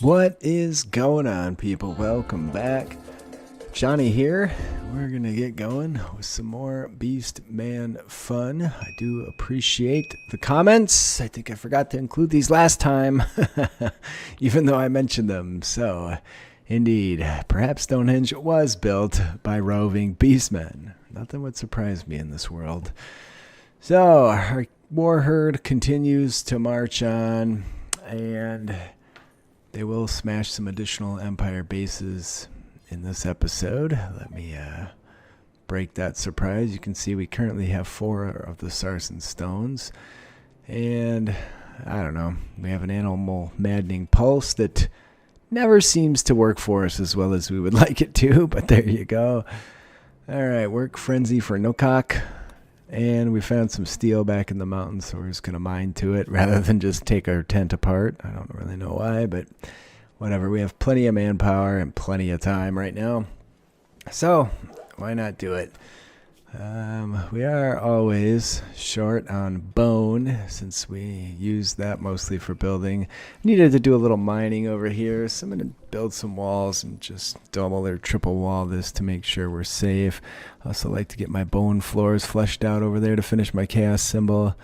What is going on, people? Welcome back. Johnny here. We're gonna get going with some more Beastman fun. I do appreciate the comments. I think I forgot to include these last time, even though I mentioned them. So, indeed, perhaps Stonehenge was built by roving Beastmen. Nothing would surprise me in this world. So, our warherd continues to march on, and they will smash some additional Empire bases in this episode. Let me break that surprise. You can see we currently have 4 of the Sarsen stones. And I don't know, we have an animal maddening pulse that never seems to work for us as well as we would like it to, but there you go. Alright, work frenzy for Nokok. And we found some steel back in the mountains, so we're just going to mine to it rather than just take our tent apart. I don't really know why, but whatever. We have plenty of manpower and plenty of time right now. So, why not do it? We are always short on bone, since we use that mostly for building. Needed to do a little mining over here, so I'm going to build some walls and just double or triple wall this to make sure we're safe. I also like to get my bone floors fleshed out over there to finish my chaos symbol.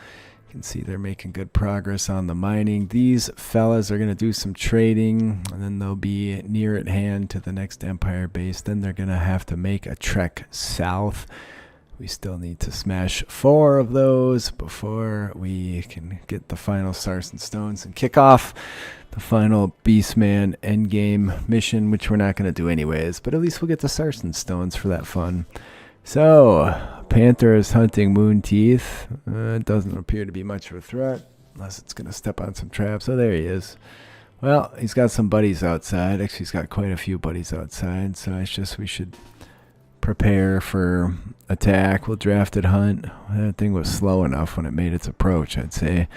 You can see they're making good progress on the mining. These fellas are going to do some trading, and then they'll be near at hand to the next Empire base. Then they're going to have to make a trek south. We still need to smash 4 of those before we can get the final Sarsen stones and kick off the final Beastman endgame mission, which we're not going to do anyways, but at least we'll get the Sarsen stones for that fun. So, Panther is hunting moon teeth. It doesn't appear to be much of a threat, unless it's going to step on some traps. Oh, there he is. Well, he's got some buddies outside. Actually, he's got quite a few buddies outside, so it's just we should prepare for attack. We'll drafted hunt. That thing was slow enough when it made its approach, I'd say.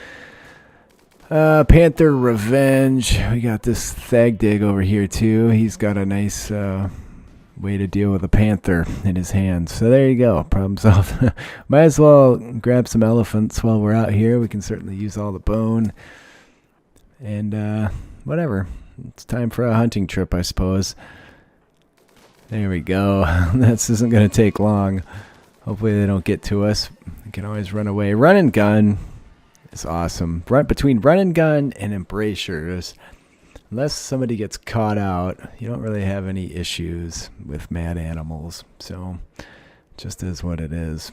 Panther revenge. We got this Thag Dig over here too. He's got a nice way to deal with a panther in his hands. So there you go. Problem solved. Might as well grab some elephants while we're out here. We can certainly use all the bone. And whatever. It's time for a hunting trip, I suppose. There we go. This isn't going to take long. Hopefully they don't get to us. We can always run away. Run and gun is awesome. Between run and gun and embracers, unless somebody gets caught out, you don't really have any issues with mad animals. So, just is what it is.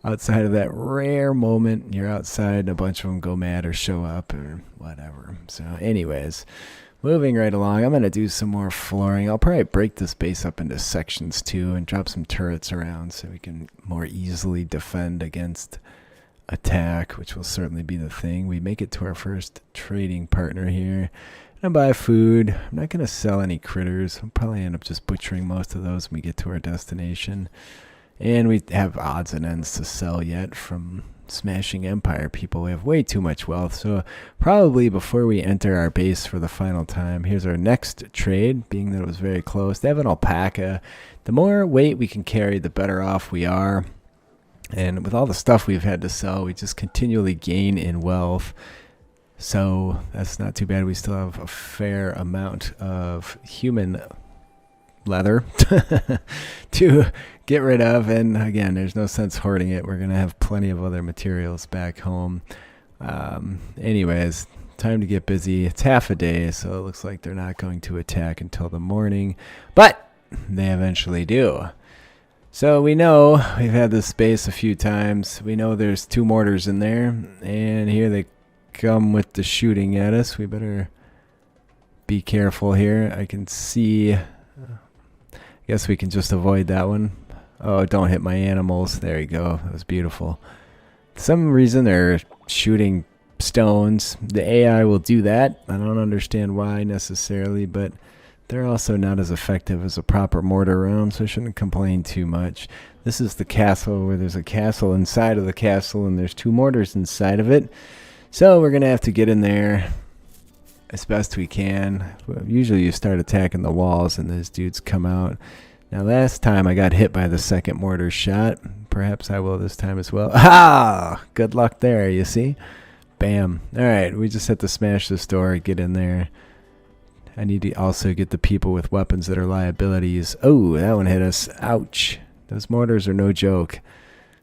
Outside of that rare moment, you're outside and a bunch of them go mad or show up or whatever. So, anyways, moving right along, I'm going to do some more flooring. I'll probably break this base up into sections too and drop some turrets around so we can more easily defend against attack, which will certainly be the thing. We make it to our first trading partner here. And buy food. I'm not going to sell any critters. I'll probably end up just butchering most of those when we get to our destination. And we have odds and ends to sell yet from smashing Empire people. We have way too much wealth, so probably before we enter our base for the final time, here's our next trade, being that it was very close. They have an alpaca. The more weight we can carry, the better off we are. And with all the stuff we've had to sell, we just continually gain in wealth. So that's not too bad. We still have a fair amount of human leather to get rid of, and again, there's no sense hoarding it. We're gonna have plenty of other materials back home. Anyways, time to get busy. It's half a day, so it looks like they're not going to attack until the morning, but they eventually do. So we know we've had this base a few times. We know there's 2 mortars in there, and here they come with the shooting at us. We better be careful here. I can see, guess we can just avoid that one. Oh, don't hit my animals. There you go. That was beautiful. For some reason they're shooting stones. The AI will do that. I don't understand why necessarily, but they're also not as effective as a proper mortar round, so I shouldn't complain too much. This is the castle where there's a castle inside of the castle and there's 2 mortars inside of it. So we're going to have to get in there as best we can. Usually you start attacking the walls and those dudes come out. Now last time I got hit by the second mortar shot. Perhaps I will this time as well. Ah! Good luck there, you see? Bam. Alright, we just have to smash this door, get in there. I need to also get the people with weapons that are liabilities. Oh, that one hit us. Ouch. Those mortars are no joke.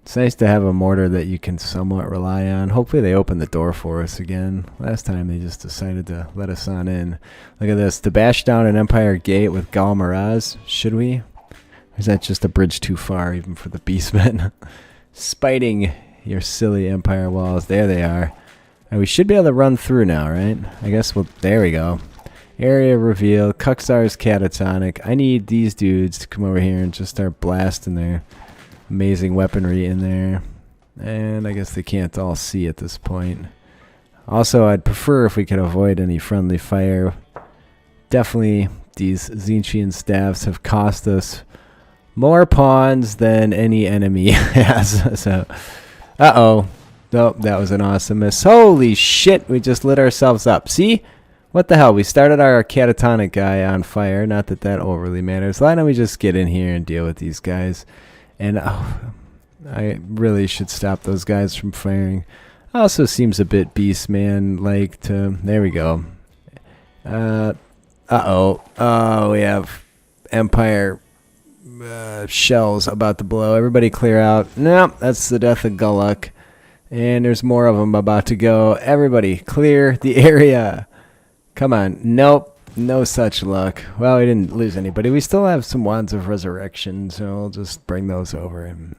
It's nice to have a mortar that you can somewhat rely on. Hopefully they open the door for us again. Last time they just decided to let us on in. Look at this. To bash down an Empire gate with Gal Maraz. Should we? Or is that just a bridge too far even for the Beastmen? Spiting your silly Empire walls. There they are. And we should be able to run through now, right? I guess we'll... There we go. Area reveal. Cuxar's catatonic. I need these dudes to come over here and just start blasting their amazing weaponry in there. And I guess they can't all see at this point. Also, I'd prefer if we could avoid any friendly fire. Definitely, these Zinchian staffs have cost us more pawns than any enemy has. So, uh-oh. Nope, that was an awesome miss. Holy shit, we just lit ourselves up. See? What the hell? We started our catatonic guy on fire. Not that that overly matters. Why don't we just get in here and deal with these guys? And I really should stop those guys from firing. Also seems a bit Beastman-like to... There we go. Uh-oh. Oh, we have Empire shells about to blow. Everybody clear out. Nope, that's the death of Gulluk. And there's more of them about to go. Everybody, clear the area. Come on. Nope. No such luck. Well, we didn't lose anybody. We still have some Wands of Resurrection, so I'll just bring those over and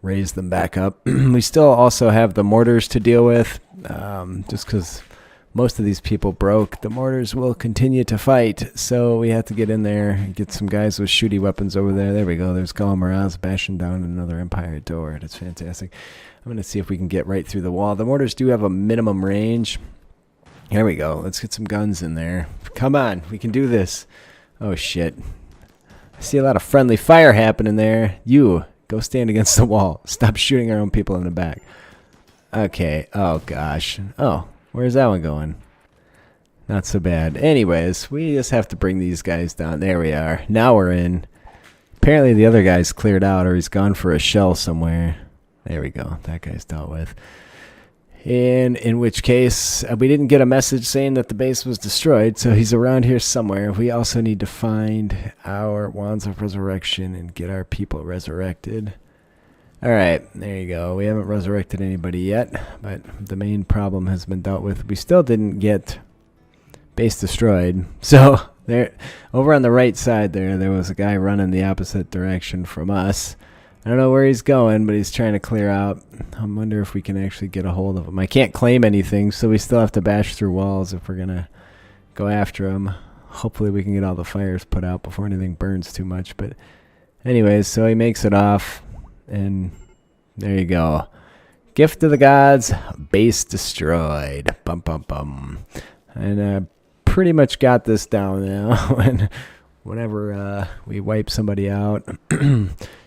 raise them back up. We still also have the mortars to deal with. Just because most of these people broke, the mortars will continue to fight. So we have to get in there and get some guys with shooty weapons over there. There we go. There's Gal Maraz bashing down another Empire door. That's fantastic. I'm going to see if we can get right through the wall. The mortars do have a minimum range. Here we go. Let's get some guns in there. Come on. We can do this. Oh, shit. I see a lot of friendly fire happening there. You, go stand against the wall. Stop shooting our own people in the back. Okay. Oh, gosh. Oh, where's that one going? Not so bad. Anyways, we just have to bring these guys down. There we are. Now we're in. Apparently the other guy's cleared out or he's gone for a shell somewhere. There we go. That guy's dealt with. In which case, we didn't get a message saying that the base was destroyed, so he's around here somewhere. We also need to find our Wands of Resurrection and get our people resurrected. Alright, there you go. We haven't resurrected anybody yet, but the main problem has been dealt with. We still didn't get base destroyed. So, there, over on the right side there was a guy running the opposite direction from us. I don't know where he's going, but he's trying to clear out. I wonder if we can actually get a hold of him. I can't claim anything, so we still have to bash through walls if we're going to go after him. Hopefully we can get all the fires put out before anything burns too much. But anyways, so he makes it off, and there you go. Gift to the gods, base destroyed. Bum, bum, bum. And I pretty much got this down now. Whenever we wipe somebody out...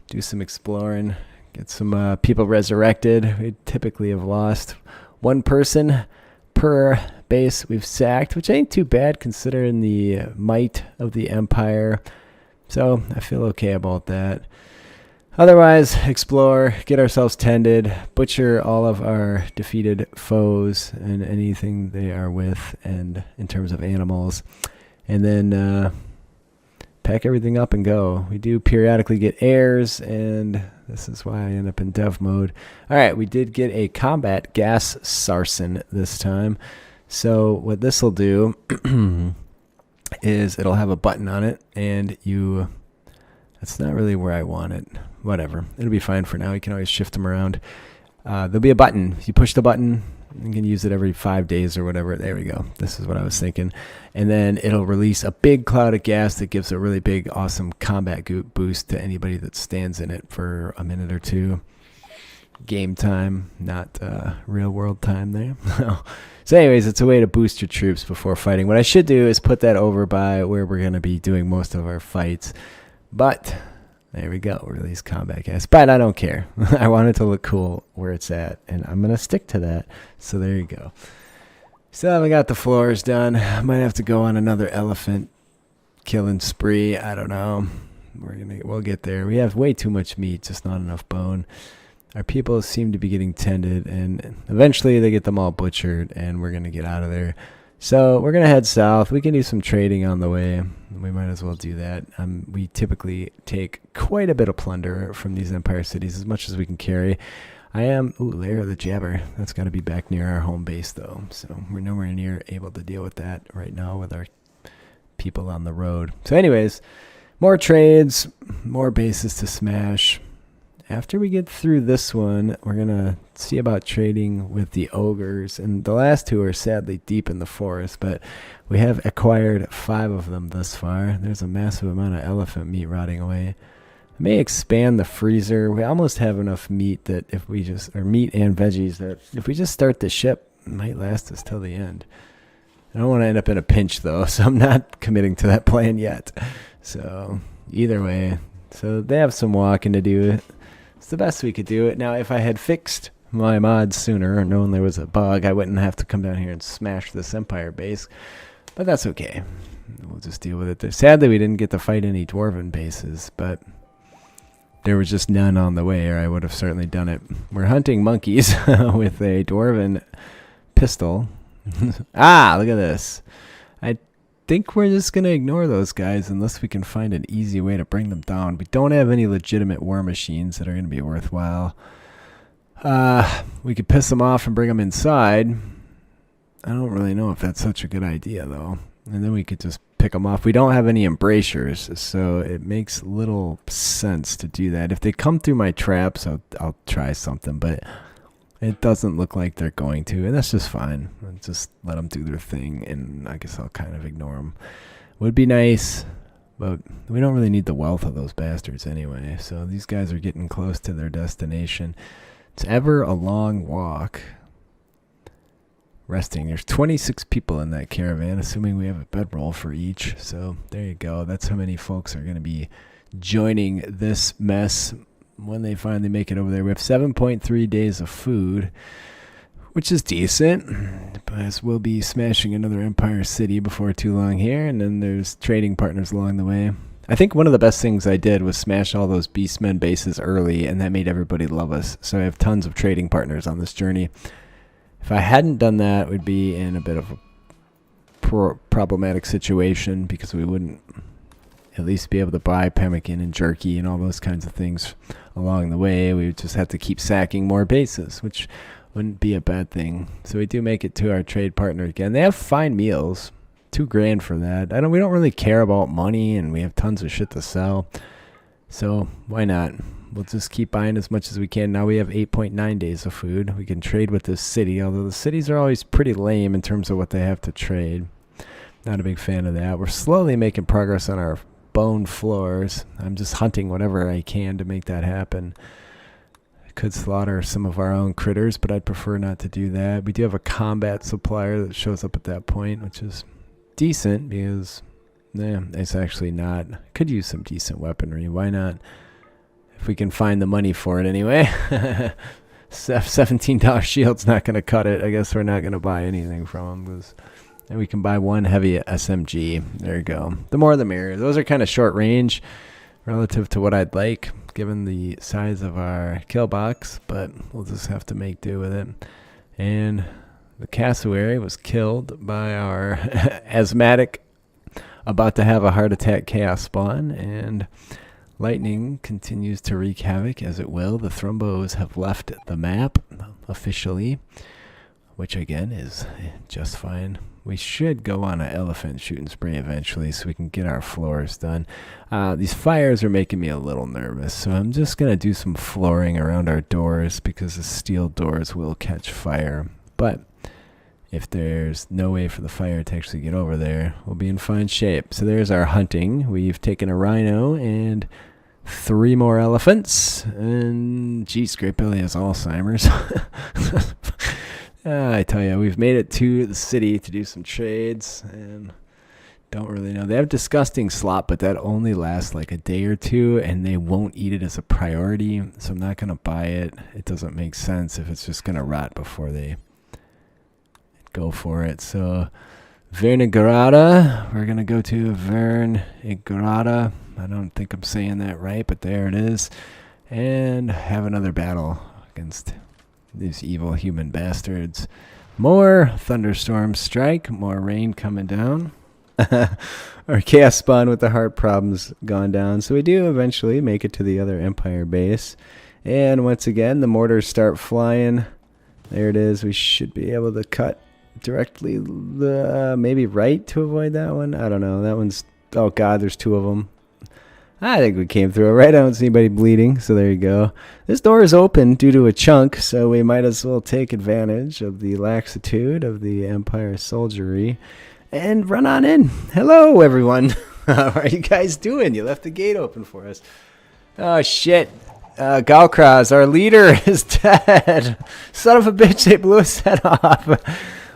do some exploring, get some people resurrected. We typically have lost one person per base we've sacked, which ain't too bad considering the might of the Empire. So I feel okay about that. Otherwise, explore, get ourselves tended, butcher all of our defeated foes and anything they are with, and in terms of animals, and then pack everything up and go. We do periodically get errors, and this is why I end up in dev mode. Alright, we did get a combat gas sarsen this time. So what this will do is it'll have a button on it, and you... That's not really where I want it. Whatever. It'll be fine for now. You can always shift them around. There'll be a button. You push the button, you can use it every 5 days or whatever. There we go. This is what I was thinking. And then it'll release a big cloud of gas that gives a really big, awesome combat boost to anybody that stands in it for a minute or two. Game time, not real world time there. So anyways, it's a way to boost your troops before fighting. What I should do is put that over by where we're going to be doing most of our fights. But... there we go, release combat gas. But I don't care. I want it to look cool where it's at, and I'm going to stick to that. So there you go. Still haven't got the floors done. Might have to go on another elephant killing spree. I don't know. We'll get there. We have way too much meat, just not enough bone. our people seem to be getting tended, and eventually they get them all butchered, and we're going to get out of there. So we're going to head south. We can do some trading on the way. We might as well do that. We typically take quite a bit of plunder from these Empire cities, as much as we can carry. Lair of the Jabber. That's got to be back near our home base, though. So we're nowhere near able to deal with that right now with our people on the road. So anyways, more trades, more bases to smash. After we get through this one, we're going to see about trading with the ogres. And the last two are sadly deep in the forest, but we have acquired 5 of them thus far. There's a massive amount of elephant meat rotting away. I may expand the freezer. We almost have enough meat that if we just, or meat and veggies, that if we just start the ship, it might last us till the end. I don't want to end up in a pinch, though, so I'm not committing to that plan yet. So either way, so they have some walking to do. It's the best we could do it. Now, if I had fixed my mods sooner or known there was a bug, I wouldn't have to come down here and smash this Empire base. But that's okay. We'll just deal with it. Sadly, we didn't get to fight any Dwarven bases, but there was just none on the way, or I would have certainly done it. We're hunting monkeys with a Dwarven pistol. Ah, look at this. I think we're just going to ignore those guys unless we can find an easy way to bring them down. We don't have any legitimate war machines that are going to be worthwhile. We could piss them off and bring them inside. I don't really know if that's such a good idea, though. And then we could just pick them off. We don't have any embracers, so it makes little sense to do that. If they come through my traps, I'll try something, but it doesn't look like they're going to, and that's just fine. I'll just let them do their thing, and I guess I'll kind of ignore them. Would be nice, but we don't really need the wealth of those bastards anyway. So these guys are getting close to their destination. It's ever a long walk. Resting. There's 26 people in that caravan, assuming we have a bedroll for each. So there you go. That's how many folks are going to be joining this mess when they finally make it over there. We have 7.3 days of food, which is decent, but we'll be smashing another Empire city before too long here, and then there's trading partners along the way. I think one of the best things I did was smash all those Beastmen bases early, and that made everybody love us. So I have tons of trading partners on this journey. If I hadn't done that, we'd be in a bit of a problematic situation, because we wouldn't at least be able to buy pemmican and jerky and all those kinds of things along the way. We would just have to keep sacking more bases, which wouldn't be a bad thing. So we do make it to our trade partner again. They have fine meals. $2 grand for that. We don't really care about money, and we have tons of shit to sell. So why not? We'll just keep buying as much as we can. Now we have 8.9 days of food. We can trade with this city, although the cities are always pretty lame in terms of what they have to trade. Not a big fan of that. We're slowly making progress on our bone floors. I'm just hunting whatever I can to make that happen. I could slaughter some of our own critters, but I'd prefer not to do that. We do have a combat supplier that shows up at that point, which is decent, because it's actually not. Could use some decent weaponry. Why not? If we can find the money for it anyway. $17 shield's not going to cut it. I guess we're not going to buy anything from them. And we can buy one heavy SMG. There you go. The more the merrier. Those are kind of short range relative to what I'd like, given the size of our kill box, but we'll just have to make do with it. And the cassowary was killed by our asthmatic, about to have a heart attack chaos spawn, and lightning continues to wreak havoc, as it will. The Thrumbos have left the map officially, which again is just fine. We should go on an elephant shooting spree eventually so we can get our floors done. These fires are making me a little nervous, so I'm just going to do some flooring around our doors, because the steel doors will catch fire. But if there's no way for the fire to actually get over there, we'll be in fine shape. So there's our hunting. We've taken a rhino and 3 more elephants. And geez, Great Billy has Alzheimer's. I tell you, we've made it to the city to do some trades, and don't really know. They have disgusting slop, but that only lasts like a day or two, and they won't eat it as a priority, so I'm not going to buy it. It doesn't make sense if it's just going to rot before they go for it. So Vernigrada, we're going to go to Vernigrada. I don't think I'm saying that right, but there it is. And have another battle against these evil human bastards. More thunderstorms strike, more rain coming down. Our chaos spawn with the heart problems gone down. So we do eventually make it to the other Empire base. And once again, the mortars start flying. There it is. We should be able to cut directly, maybe right to avoid that one. I don't know. That one's, oh God, there's two of them. I think we came through it right. I don't see anybody bleeding, so there you go. This door is open due to a chunk, so we might as well take advantage of the laxitude of the Empire soldiery and run on in. Hello, everyone. How are you guys doing? You left the gate open for us. Oh, shit. Galkraz, our leader, is dead. Son of a bitch, they blew his head off.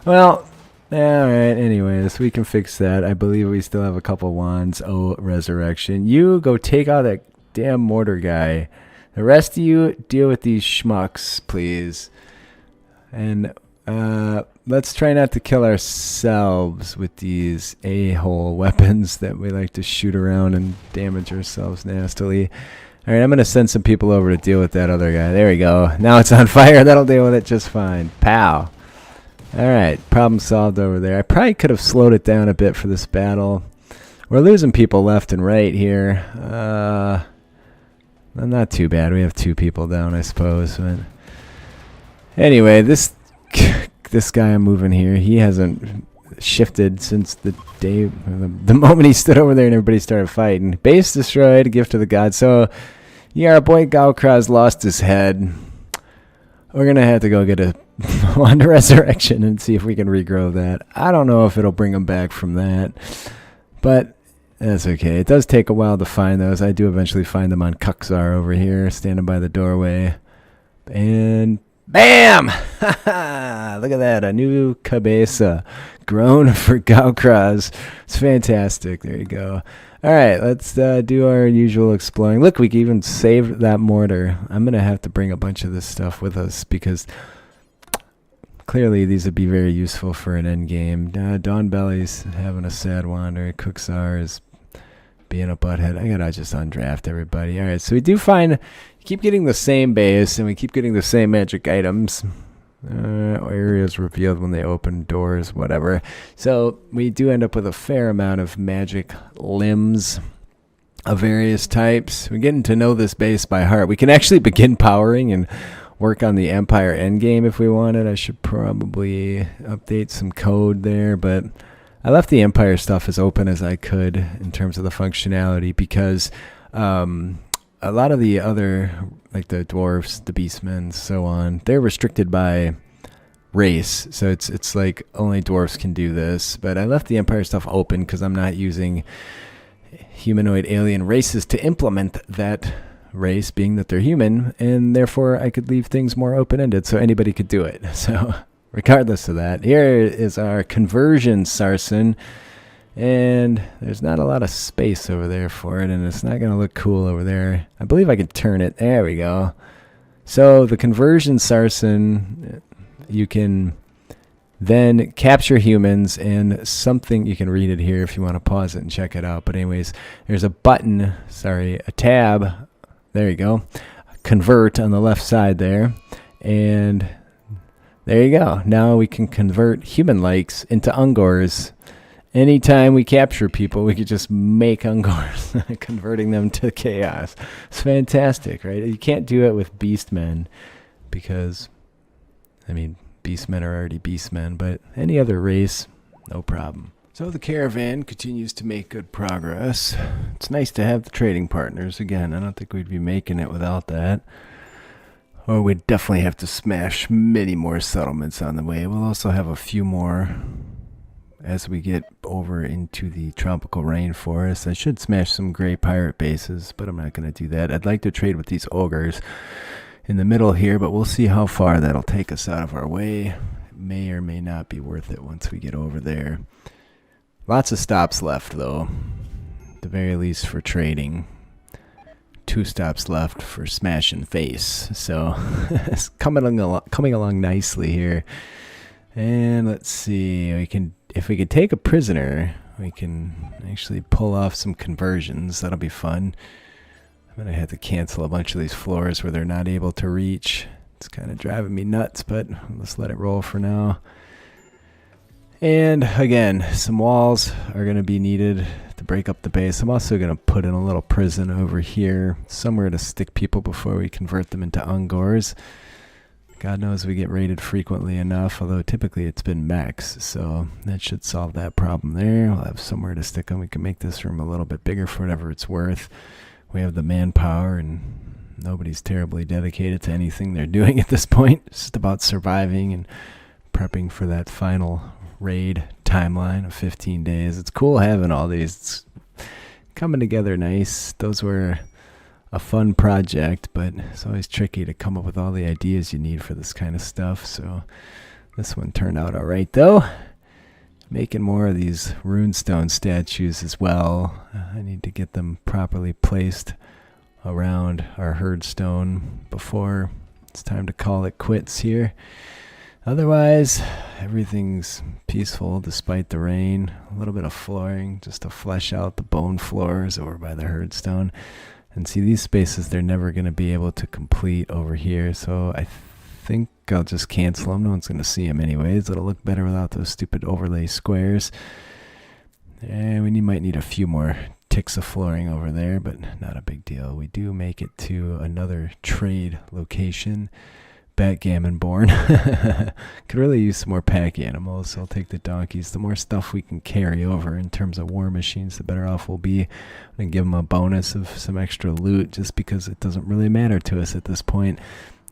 Well, alright, anyways, we can fix that. I believe we still have a couple wands. Oh, resurrection. You go take out that damn mortar guy. The rest of you deal with these schmucks, please. And let's try not to kill ourselves with these a-hole weapons that we like to shoot around and damage ourselves nastily. Alright, I'm going to send some people over to deal with that other guy. There we go. Now it's on fire. That'll deal with it just fine. Pow. Alright, problem solved over there. I probably could have slowed it down a bit for this battle. We're losing people left and right here. Not too bad. We have 2 people down, I suppose. But anyway, this guy I'm moving here, he hasn't shifted since the day, the moment he stood over there and everybody started fighting. Base destroyed, a gift to the gods. So, yeah, our boy Galkraz lost his head. We're going to have to go get a wand of resurrection and see if we can regrow that. I don't know if it'll bring him back from that, but that's okay. It does take a while to find those. I do eventually find them on Cuxar over here, standing by the doorway. And bam! Look at that, a new cabeza grown for Galkraz. It's fantastic. There you go. All right, let's do our usual exploring. Look, we can even save that mortar. I'm going to have to bring a bunch of this stuff with us because clearly these would be very useful for an end game. Dawnbelly's having a sad wander. Cuxar is being a butthead. I got to just undraft everybody. All right, so we do find, keep getting the same base and we keep getting the same magic items. Areas revealed when they open doors, whatever. So we do end up with a fair amount of magic limbs of various types. We're getting to know this base by heart. We can actually begin powering and work on the Empire endgame if we wanted. I should probably update some code there, but I left the Empire stuff as open as I could in terms of the functionality because a lot of the other, like the dwarves, the beastmen, so on, they're restricted by race. So it's like only dwarves can do this. But I left the Empire stuff open because I'm not using humanoid alien races to implement that race, being that they're human, and therefore I could leave things more open-ended so anybody could do it. So regardless of that, here is our conversion sarsen. And there's not a lot of space over there for it, and it's not going to look cool over there. I believe I could turn it. There we go. So the conversion sarsen, you can then capture humans, and something, you can read it here if you want to pause it and check it out. But anyways, there's a button, a tab. There you go. Convert on the left side there. And there you go. Now we can convert human likes into Ungors. Anytime we capture people, we could just make Ungors, converting them to chaos. It's fantastic, right? You can't do it with Beastmen because, I mean, Beastmen are already Beastmen, but any other race, no problem. So the Caravan continues to make good progress. It's nice to have the trading partners. Again, I don't think we'd be making it without that. Or we'd definitely have to smash many more settlements on the way. We'll also have a few more as we get over into the tropical rainforest. I should smash some gray pirate bases, but I'm not going to do that. I'd like to trade with these ogres in the middle here, but we'll see how far that'll take us out of our way. It may or may not be worth it once we get over there. Lots of stops left, though, at the very least for trading. 2 stops left for smash and face. So it's coming along nicely here. And let's see, if we could take a prisoner, we can actually pull off some conversions. That'll be fun. I'm going to have to cancel a bunch of these floors where they're not able to reach It's kind of driving me nuts, but let's let it roll for now. And again, some walls are going to be needed to break up the base. I'm also going to put in a little prison over here, somewhere to stick people before we convert them into Ungors. God knows we get raided frequently enough, although typically it's been mechs, so that should solve that problem there. We'll have somewhere to stick them. We can make this room a little bit bigger for whatever it's worth. We have the manpower, and nobody's terribly dedicated to anything they're doing at this point. It's just about surviving and prepping for that final raid timeline of 15 days. It's cool having all these. It's coming together nice. Those were a fun project, but it's always tricky to come up with all the ideas you need for this kind of stuff. So this one turned out all right, though. Making more of these runestone statues as well. I need to get them properly placed around our herdstone before it's time to call it quits here. Otherwise, everything's peaceful despite the rain. A little bit of flooring just to flesh out the bone floors over by the herdstone. And see, these spaces they're never going to be able to complete over here, so I think I'll just cancel them. No one's going to see them anyways. It'll look better without those stupid overlay squares. And we might need a few more ticks of flooring over there, but not a big deal. We do make it to another trade location. Backgammon born. Could really use some more pack animals, so I'll take the donkeys. The more stuff we can carry over in terms of war machines, the better off we'll be. And give them a bonus of some extra loot, just because it doesn't really matter to us at this point.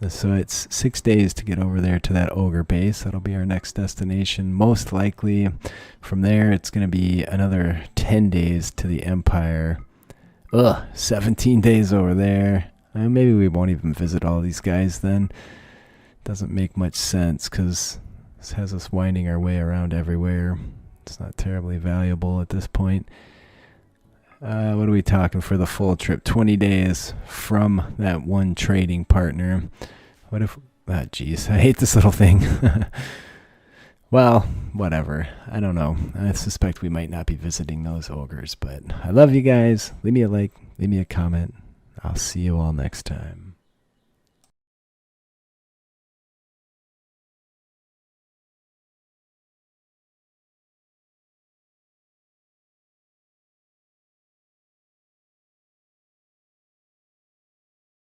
So it's 6 days to get over there to that ogre base. That'll be our next destination. Most likely from there it's going to be another 10 days to the Empire. 17 days over there. Maybe we won't even visit all these guys then. Doesn't make much sense because this has us winding our way around everywhere. It's not terribly valuable at this point. What are we talking for the full trip? 20 days from that one trading partner. What if... geez, I hate this little thing. Well, whatever. I don't know. I suspect we might not be visiting those ogres, but I love you guys. Leave me a like, leave me a comment. I'll see you all next time.